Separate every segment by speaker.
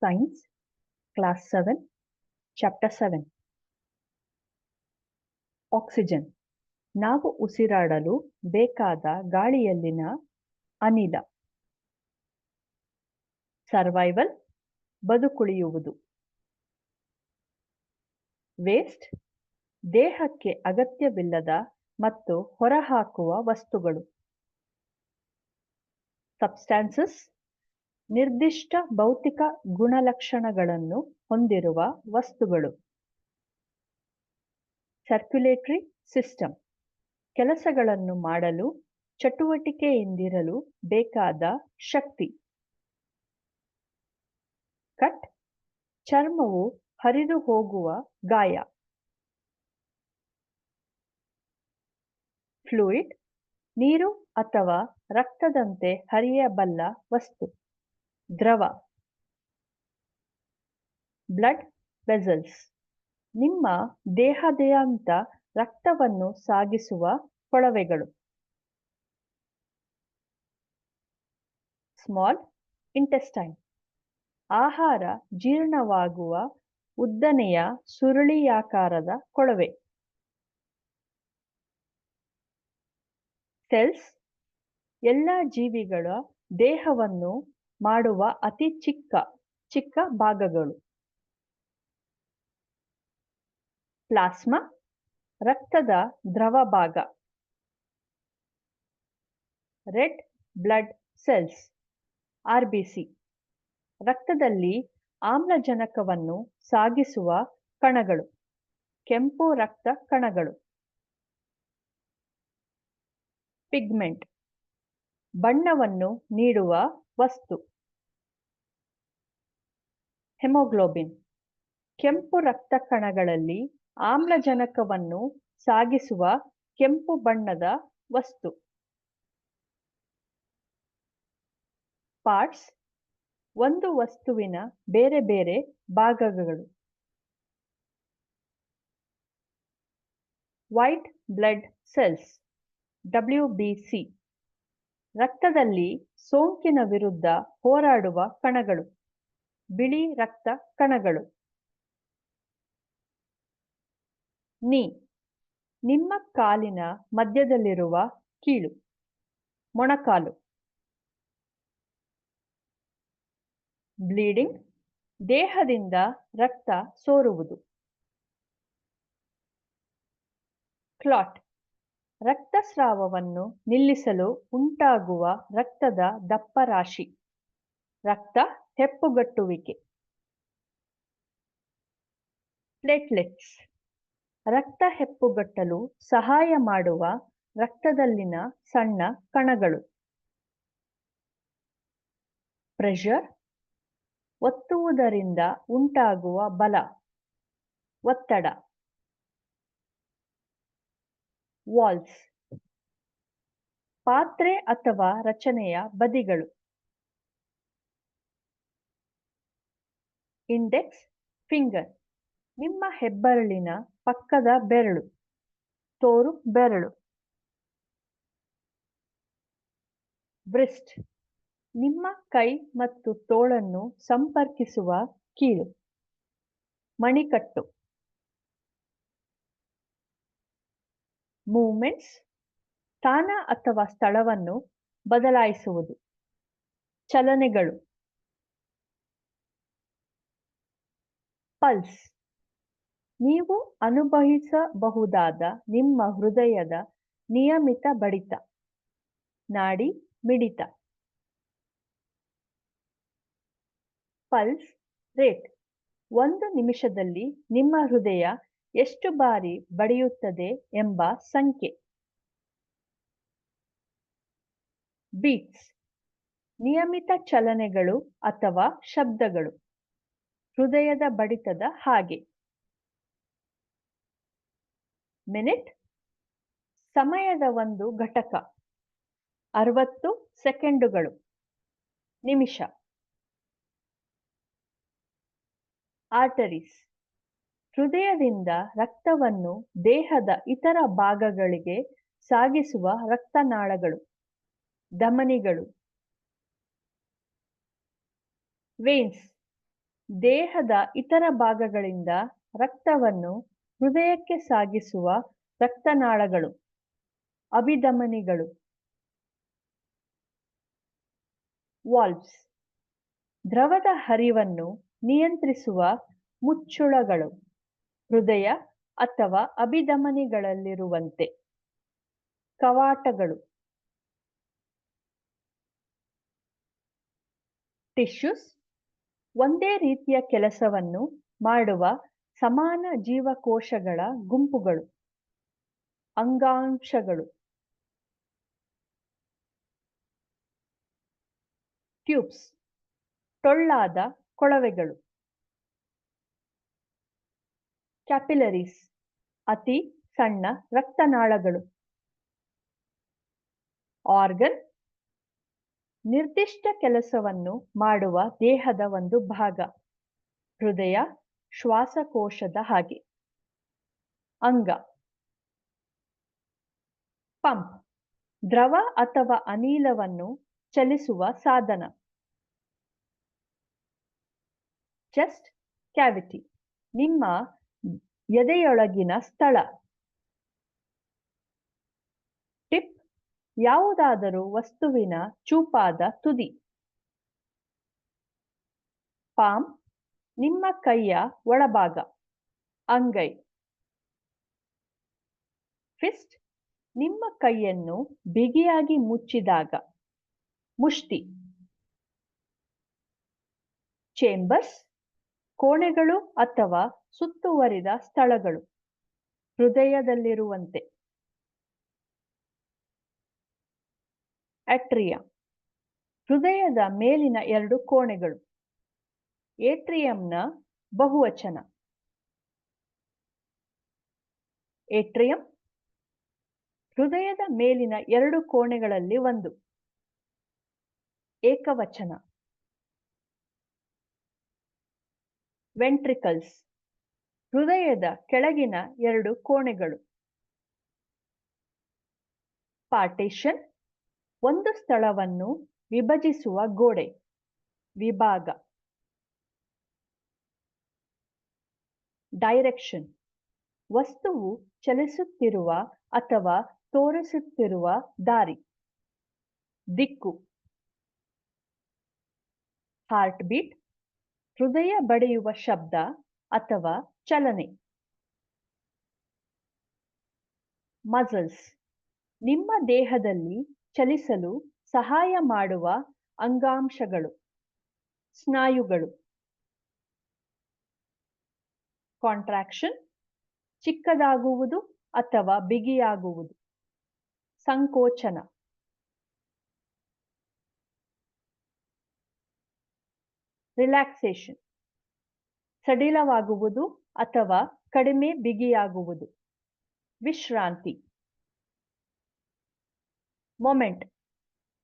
Speaker 1: Science, Class 7, Chapter 7. Oxygen. ನಾವು ಉಸಿರಾಡಲು ಬೇಕಾದ ಗಾಳಿಯಲ್ಲಿನ ಅನಿಲ. ಸರ್ವೈವಲ್, ಬದುಕುಳಿಯುವುದು. ವೇಸ್ಟ್, ದೇಹಕ್ಕೆ ಅಗತ್ಯವಿಲ್ಲದ ಮತ್ತು ಹೊರಹಾಕುವ ವಸ್ತುಗಳು. ಸಬ್ಸ್ಟಾನ್ಸಸ್, ನಿರ್ದಿಷ್ಟ ಭೌತಿಕ ಗುಣಲಕ್ಷಣಗಳನ್ನು ಹೊಂದಿರುವ ವಸ್ತುಗಳು. ಸರ್ಕ್ಯುಲೇಟರಿ ಸಿಸ್ಟಮ್, ಕೆಲಸಗಳನ್ನು ಮಾಡಲು ಚಟುವಟಿಕೆಯಿಂದಿರಲು ಬೇಕಾದ ಶಕ್ತಿ. ಕಟ್, ಚರ್ಮವು ಹರಿದು ಹೋಗುವ ಗಾಯ. ಫ್ಲೂಯಿಡ್, ನೀರು ಅಥವಾ ರಕ್ತದಂತೆ ಹರಿಯಬಲ್ಲ ವಸ್ತು, ದ್ರವ. ಬ್ಲಡ್ ವೆಸಲ್ಸ್, ನಿಮ್ಮ ದೇಹದಾದ್ಯಂತ ರಕ್ತವನ್ನು ಸಾಗಿಸುವ ಕೊಳವೆಗಳು. ಸ್ಮಾಲ್ ಇಂಟೆಸ್ಟೈನ್, ಆಹಾರ ಜೀರ್ಣವಾಗುವ ಉದ್ದನೆಯ ಸುರುಳಿಯಾಕಾರದ ಕೊಳವೆ. ಸೆಲ್ಸ್, ಎಲ್ಲ ಜೀವಿಗಳ ದೇಹವನ್ನು ಮಾಡುವ ಅತಿ ಚಿಕ್ಕ ಭಾಗಗಳು. ಪ್ಲಾಸ್ಮಾ, ರಕ್ತದ ದ್ರವ ಭಾಗ. ರೆಡ್ ಬ್ಲಡ್ ಸೆಲ್ಸ್, ಆರ್ಬಿಸಿ, ರಕ್ತದಲ್ಲಿ ಆಮ್ಲಜನಕವನ್ನು ಸಾಗಿಸುವ ಕಣಗಳು, ಕೆಂಪು ರಕ್ತ ಕಣಗಳು. ಪಿಗ್ಮೆಂಟ್, ಬಣ್ಣವನ್ನು ನೀಡುವ ವಸ್ತು. ಹೆಮೋಗ್ಲೋಬಿನ್, ಕೆಂಪು ರಕ್ತ ಕಣಗಳಲ್ಲಿ ಆಮ್ಲಜನಕವನ್ನು ಸಾಗಿಸುವ ಕೆಂಪು ಬಣ್ಣದ ವಸ್ತು. ಪಾರ್ಟ್ಸ್, ಒಂದು ವಸ್ತುವಿನ ಬೇರೆ ಬೇರೆ ಭಾಗಗಳು. ವೈಟ್ ಬ್ಲಡ್ ಸೆಲ್ಸ್, WBC, ರಕ್ತದಲ್ಲಿ ಸೋಂಕಿನ ವಿರುದ್ಧ ಹೋರಾಡುವ ಕಣಗಳು, ಬಿಳಿ ರಕ್ತ ಕಣಗಳು. ನೀ, ನಿಮ್ಮ ಕಾಲಿನ ಮಧ್ಯದಲ್ಲಿರುವ ಕೀಲು, ಮೊಣಕಾಲು. ಬ್ಲೀಡಿಂಗ್, ದೇಹದಿಂದ ರಕ್ತ ಸೋರುವುದು. ಕ್ಲಾಟ್, ರಕ್ತಸ್ರಾವವನ್ನು ನಿಲ್ಲಿಸಲು ಉಂಟಾಗುವ ರಕ್ತದ ದಪ್ಪರಾಶಿ, ರಕ್ತ ಹೆಪ್ಪುಗಟ್ಟುವಿಕೆ. ಪ್ಲೇಟ್ಲೆಟ್ಸ್, ರಕ್ತ ಹೆಪ್ಪುಗಟ್ಟಲು ಸಹಾಯ ಮಾಡುವ ರಕ್ತದಲ್ಲಿನ ಸಣ್ಣ ಕಣಗಳು. ಪ್ರೆಷರ್, ಒತ್ತುವುದರಿಂದ ಉಂಟಾಗುವ ಬಲ, ಒತ್ತಡ. ವಾಲ್ಸ್, ಪಾತ್ರೆ ಅಥವಾ ರಚನೆಯ ಬದಿಗಳು. ಇಂಡೆಕ್ಸ್ ಫಿಂಗರ್, ನಿಮ್ಮ ಹೆಬ್ಬೆರಳಿನ ಪಕ್ಕದ ಬೆರಳು, ತೋರು ಬೆರಳು. ಬ್ರಿಸ್ಟ್, ನಿಮ್ಮ ಕೈ ಮತ್ತು ತೋಳನ್ನು ಸಂಪರ್ಕಿಸುವ ಕೀಲು, ಮಣಿಕಟ್ಟು. ಮೂವ್ಮೆಂಟ್ಸ್, ಸ್ಥಾನ ಅಥವಾ ಸ್ಥಳವನ್ನು ಬದಲಾಯಿಸುವುದು, ಚಲನೆಗಳು. ಪಲ್ಸ್, ನೀವು ಅನುಭವಿಸಬಹುದಾದ ನಿಮ್ಮ ಹೃದಯದ ನಿಯಮಿತ ಬಡಿತ, ನಾಡಿ ಮಿಡಿತ. ಪಲ್ಸ್ ರೇಟ್, ಒಂದು ನಿಮಿಷದಲ್ಲಿ ನಿಮ್ಮ ಹೃದಯ ಎಷ್ಟು ಬಾರಿ ಬಡಿಯುತ್ತದೆ ಎಂಬ ಸಂಖ್ಯೆ. ಬೀಟ್ಸ್, ನಿಯಮಿತ ಚಲನೆಗಳು ಅಥವಾ ಶಬ್ದಗಳು, ಹೃದಯದ ಬಡಿತದ ಹಾಗೆ. ಮಿನಿಟ್, ಸಮಯದ ಒಂದು ಘಟಕ, 60 ಸೆಕೆಂಡುಗಳು, ನಿಮಿಷ. ಆರ್ಟರೀಸ್, ಹೃದಯದಿಂದ ರಕ್ತವನ್ನು ದೇಹದ ಇತರ ಭಾಗಗಳಿಗೆ ಸಾಗಿಸುವ ರಕ್ತನಾಳಗಳು, ಧಮನಿಗಳು. ವೇನ್ಸ್, ದೇಹದ ಇತರ ಭಾಗಗಳಿಂದ ರಕ್ತವನ್ನು ಹೃದಯಕ್ಕೆ ಸಾಗಿಸುವ ರಕ್ತನಾಳಗಳು, ಅಭಿಧಮನಿಗಳು. ವಾಲ್ವ್ಸ್, ದ್ರವದ ಹರಿವನ್ನು ನಿಯಂತ್ರಿಸುವ ಮುಚ್ಚುಳಗಳು, ಹೃದಯ ಅಥವಾ ಅಭಿಧಮನಿಗಳಲ್ಲಿರುವಂತೆ. ಕವಾಟಗಳು. ಟಿಶ್ಯೂಸ್, ಒಂದೇ ರೀತಿಯ ಕೆಲಸವನ್ನು ಮಾಡುವ ಸಮಾನ ಜೀವಕೋಶಗಳ ಗುಂಪುಗಳು, ಅಂಗಾಂಶಗಳು. ಟ್ಯೂಬ್ಸ್, ಟೊಳ್ಳಾದ ಕೊಳವೆಗಳು. ಕ್ಯಾಪಿಲರೀಸ್, ಅತಿ ಸಣ್ಣ ರಕ್ತನಾಳಗಳು. ಆರ್ಗನ್, ನಿರ್ದಿಷ್ಟ ಕೆಲಸವನ್ನು ಮಾಡುವ ದೇಹದ ಒಂದು ಭಾಗ, ಹೃದಯ, ಶ್ವಾಸಕೋಶದ ಹಾಗೆ. ಅಂಗ. ಪಂಪ್, ದ್ರವ ಅಥವಾ ಅನಿಲವನ್ನು ಚಲಿಸುವ ಸಾಧನ. ಚೆಸ್ಟ್ ಕ್ಯಾವಿಟಿ, ನಿಮ್ಮ ಎದೆಯೊಳಗಿನ ಸ್ಥಳ. ಟಿಪ್, ಯಾವುದಾದರೂ ವಸ್ತುವಿನ ಚೂಪಾದ ತುದಿ. ಪಾಮ್, ನಿಮ್ಮ ಕೈಯ ಒಳಭಾಗ, ಅಂಗೈ. ಫಿಸ್ಟ್, ನಿಮ್ಮ ಕೈಯನ್ನು ಬಿಗಿಯಾಗಿ ಮುಚ್ಚಿದಾಗ, ಮುಷ್ಟಿ. ಚೇಂಬರ್ಸ್, ಕೋಣೆಗಳು ಅಥವಾ ಸುತ್ತುವರಿದ ಸ್ಥಳಗಳು, ಹೃದಯದಲ್ಲಿರುವಂತೆ. ಅಟ್ರಿಯಾ, ಹೃದಯದ ಮೇಲಿನ ಎರಡು ಕೋಣೆಗಳು. ಏಟ್ರಿಯಂನ ಬಹುವಚನ. ಏಟ್ರಿಯಂ, ಹೃದಯದ ಮೇಲಿನ ಎರಡು ಕೋಣೆಗಳಲ್ಲಿ ಒಂದು. ಏಕವಚನ. ವೆಂಟ್ರಿಕಲ್ಸ್, ಹೃದಯದ ಕೆಳಗಿನ ಎರಡು ಕೋಣೆಗಳು. ಪಾರ್ಟಿಷನ್, ಒಂದು ಸ್ಥಳವನ್ನು ವಿಭಜಿಸುವ ಗೋಡೆ, ವಿಭಾಗ. ಡೈರೆಕ್ಷನ್, ವಸ್ತುವು ಚಲಿಸುತ್ತಿರುವ ಅಥವಾ ತೋರಿಸುತ್ತಿರುವ ದಾರಿ, ದಿಕ್ಕು. ಹಾರ್ಟ್ ಬೀಟ್, ಹೃದಯ ಬಡಿಯುವ ಶಬ್ದ ಅಥವಾ ಚಲನೆ. ಮಸಲ್ಸ್, ನಿಮ್ಮ ದೇಹದಲ್ಲಿ ಚಲಿಸಲು ಸಹಾಯ ಮಾಡುವ ಅಂಗಾಂಶಗಳು, ಸ್ನಾಯುಗಳು. ಕಾಂಟ್ರಾಕ್ಷನ್, ಚಿಕ್ಕದಾಗುವುದು ಅಥವಾ ಬಿಗಿಯಾಗುವುದು, ಸಂಕೋಚನ. ರಿಲ್ಯಾಕ್ಸೇಷನ್, ಸಡಿಲವಾಗುವುದು ಅಥವಾ ಕಡಿಮೆ ಬಿಗಿಯಾಗುವುದು, ವಿಶ್ರಾಂತಿ. ಮೊಮೆಂಟ್,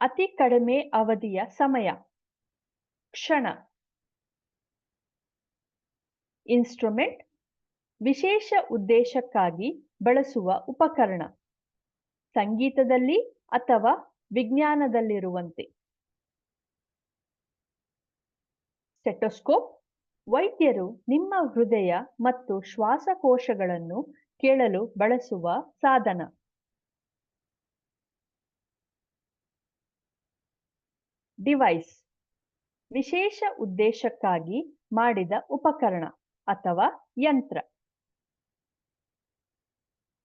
Speaker 1: ಅತಿ ಕಡಿಮೆ ಅವಧಿಯ ಸಮಯ, ಕ್ಷಣ. ಇನ್ಸ್ಟ್ರುಮೆಂಟ್, ವಿಶೇಷ ಉದ್ದೇಶಕ್ಕಾಗಿ ಬಳಸುವ ಉಪಕರಣ, ಸಂಗೀತದಲ್ಲಿ ಅಥವಾ ವಿಜ್ಞಾನದಲ್ಲಿರುವಂತೆ. ಸ್ಟೆಥೋಸ್ಕೋಪ್, ವೈದ್ಯರು ನಿಮ್ಮ ಹೃದಯ ಮತ್ತು ಶ್ವಾಸಕೋಶಗಳನ್ನು ಕೇಳಲು ಬಳಸುವ ಸಾಧನ. ಡಿವೈಸ್, ವಿಶೇಷ ಉದ್ದೇಶಕ್ಕಾಗಿ ಮಾಡಿದ ಉಪಕರಣ ಅಥವಾ ಯಂತ್ರ.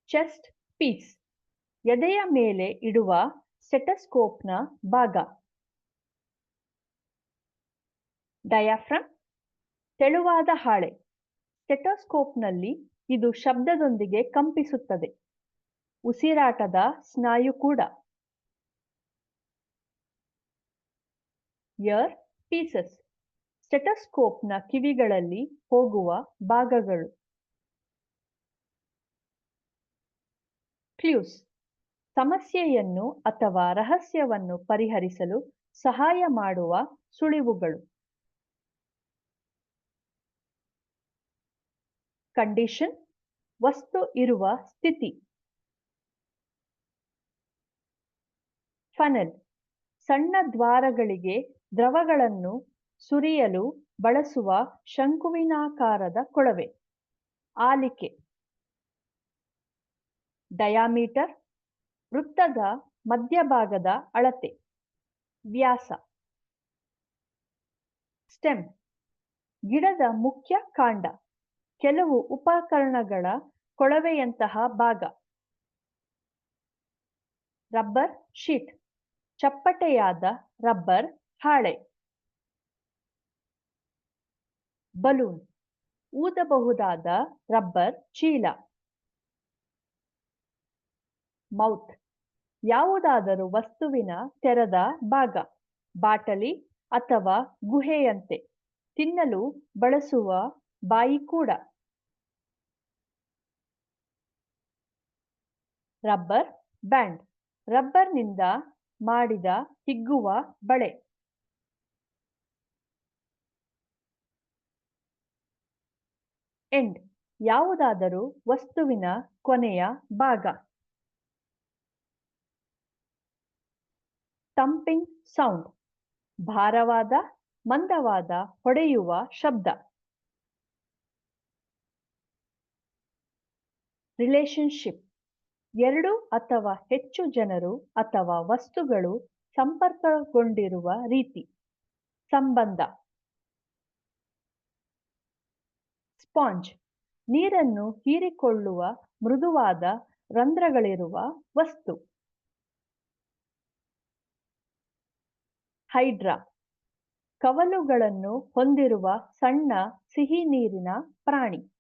Speaker 1: ಚೆಸ್ಟ್ ಪೀಸ್, ಎದೆಯ ಮೇಲೆ ಇಡುವ ಸ್ಟೆಥೋಸ್ಕೋಪ್ನ ಭಾಗ. ಡಯಾಫ್ರಮ್, ತೆಳುವಾದ ಹಾಳೆ. ಸ್ಟೆಥೋಸ್ಕೋಪ್ನಲ್ಲಿ ಇದು ಶಬ್ದದೊಂದಿಗೆ ಕಂಪಿಸುತ್ತದೆ, ಉಸಿರಾಟದ ಸ್ನಾಯು ಕೂಡ. ಇಯರ್ ಪೀಸಸ್, ಸ್ಟೆಥೋಸ್ಕೋಪ್ನ ಕಿವಿಗಳಲ್ಲಿ ಹೋಗುವ ಭಾಗಗಳು. ಕ್ಲೂಸ್, ಸಮಸ್ಯೆಯನ್ನು ಅಥವಾ ರಹಸ್ಯವನ್ನು ಪರಿಹರಿಸಲು ಸಹಾಯ ಮಾಡುವ ಸುಳಿವುಗಳು. ಕಂಡೀಷನ್, ವಸ್ತು ಇರುವ ಸ್ಥಿತಿ. ಫನೆಲ್, ಸಣ್ಣ ದ್ವಾರಗಳಿಗೆ ದ್ರವಗಳನ್ನು ಸುರಿಯಲು ಬಳಸುವ ಶಂಕುವಿನಾಕಾರದ ಕೊಳವೆ. ಆಲಿಕೆ. ಡಯಾಮೀಟರ್ ವೃತ್ತದ ಮಧ್ಯಭಾಗದ ಅಳತೆ. ವ್ಯಾಸ. ಸ್ಟೆಮ್ ಗಿಡದ ಮುಖ್ಯ ಕಾಂಡ, ಕೆಲವು ಉಪಕರಣಗಳ ಕೊಳವೆಯಂತಹ ಭಾಗ. ರಬ್ಬರ್ ಶೀಟ್ ಚಪ್ಪಟೆಯಾದ ರಬ್ಬರ್ ಹಾಳೆ. ಬಲೂನ್ ಊದಬಹುದಾದ ರಬ್ಬರ್ ಚೀಲ. ಮೌತ್ ಯಾವುದಾದರೂ ವಸ್ತುವಿನ ತೆರೆದ ಭಾಗ, ಬಾಟಲಿ ಅಥವಾ ಗುಹೆಯಂತೆ, ತಿನ್ನಲು ಬಳಸುವ ಬಾಯಿ ಕೂಡ. ರಬ್ಬರ್ ಬ್ಯಾಂಡ್ ರಬ್ಬರ್ನಿಂದ ಮಾಡಿದ ಹಿಗ್ಗುವ ಬಳೆ. ಎಂಡ್ ಯಾವುದಾದರೂ ವಸ್ತುವಿನ ಕೊನೆಯ ಭಾಗ. ಥಂಪಿಂಗ್ ಸೌಂಡ್ ಭಾರವಾದ ಮಂದವಾದ ಹೊಡೆಯುವ ಶಬ್ದ. ರಿಲೇಶನ್ಶಿಪ್ ಎರಡು ಅಥವಾ ಹೆಚ್ಚು ಜನರು ಅಥವಾ ವಸ್ತುಗಳು ಸಂಪರ್ಕಗೊಂಡಿರುವ ರೀತಿ, ಸಂಬಂಧ. ಸ್ಪಾಂಜ್ ನೀರನ್ನು ಹೀರಿಕೊಳ್ಳುವ ಮೃದುವಾದ ರಂಧ್ರಗಳಿರುವ ವಸ್ತು. ಹೈಡ್ರಾ ಕವಲುಗಳನ್ನು ಹೊಂದಿರುವ ಸಣ್ಣ ಸಿಹಿ ನೀರಿನ ಪ್ರಾಣಿ.